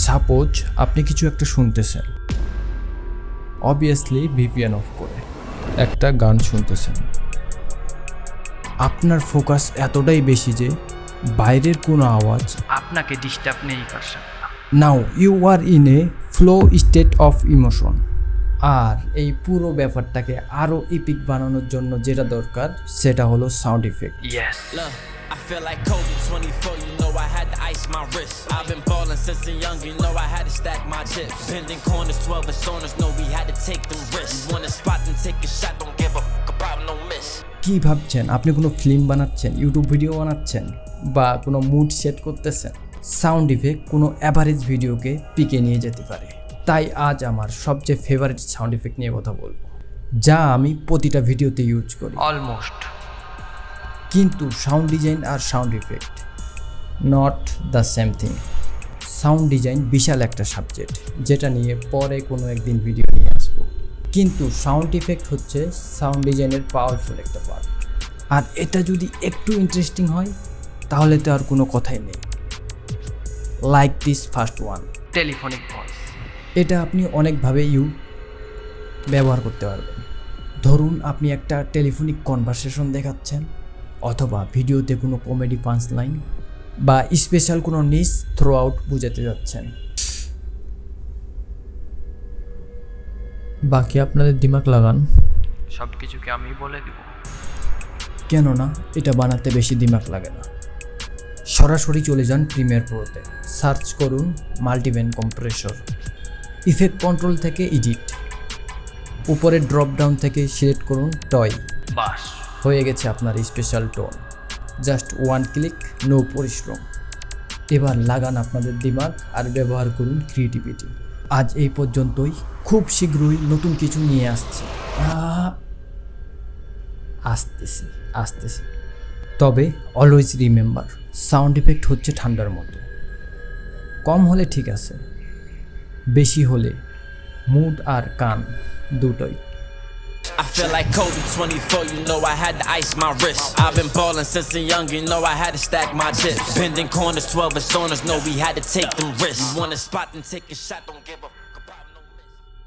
Suppose আপনি কিছু একটা শুনতেছেন, অবভিয়াসলি ভিপিএন অফ করে একটা গান শুনতেছেন। আপনার ফোকাস এতটাই বেশি যে বাইরের কোনো আওয়াজ আপনাকে ডিস্টার্ব নেই করছে। Now you are in a flow state of emotion. আর এই পুরো ব্যাপারটাকে আরও ইপিক বানানোর জন্য যেটা দরকার সেটা হলো sound effect. Yes, I feel like Kobe 24, you know I had to ice my wrist. I've been ballin' since a young, you know I had to stack my chips. Bending corners, 12 personas, know we had to take them risks. You want a spot and take a shot, don't give a fuck about no miss. কি ভাবছেন আপনি কোনো film বানাচ্ছেন, YouTube video বানাচ্ছেন বা কোনো mood set করতেছেন? Sound effect কোনো অ্যাভারেজ ভিডিওকে পিকে নিয়ে যেতে পারে। তাই আজ আমার সবচেয়ে ফেভারিট সাউন্ড ইফেক্ট নিয়ে কথা বলবো, যা আমি প্রতিটা ভিডিওতে ইউজ করি অলমোস্ট। কিন্তু সাউন্ড ডিজাইন আর sound effect not the same thing. Sound design বিশাল একটা সাবজেক্ট, যেটা নিয়ে পরে কোনো একদিন ভিডিও নিয়ে আসবো। কিন্তু সাউন্ড ইফেক্ট হচ্ছে সাউন্ড ডিজাইনের পাওয়ারফুল একটা পার্ট। আর এটা যদি একটু ইন্টারেস্টিং হয় তাহলে তো আর কোনো কথাই নেই। Like this first one, telephonic voice. এটা আপনি অনেকভাবে ব্যবহার করতে পারবেন। ধরুন আপনি একটা টেলিফোনিক কনভারসেশন দেখাচ্ছেন, অথবা ভিডিওতে কোনো কমেডি পাঞ্চ লাইন বা স্পেশাল কোনো নিউজ থ্রো আউট বুঝাতে যাচ্ছেন। বাকি আপনাদের দিমাগ লাগান, সব কিছুকে আমি বলে দেব। কেননা এটা বানাতে বেশি দিমাগ লাগে না। সরাসরি চলে যান প্রিমিয়ার প্রোতে, সার্চ করুন মাল্টিব্যান্ড কম্প্রেসর। ইফেক্ট কন্ট্রোল থেকে এডিট, উপরে ড্রপ ডাউন থেকে সিলেক্ট করুন টয়। বাস, হয়ে গেছে আপনার special tone. Just one click, no পরিশ্রম। এবার লাগান আপনাদের দিমাগ আর ব্যবহার করুন ক্রিয়েটিভিটি। আজ এই পর্যন্তই, খুব শীঘ্রই নতুন কিছু নিয়ে আসতেছি। তবে অলওয়েজ রিমেম্বার, সাউন্ড ইফেক্ট হচ্ছে ঠান্ডার মতো, কম হলে ঠিক আছে, বেশি হলে মুড আর কান দুটোই। I feel like Kobe 24, you know I had to ice my wrist. I've been ballin' since a young, you know I had to stack my chips. Bending corners, 12 personas, know we had to take them risks. You want a spot and take a shot, don't give a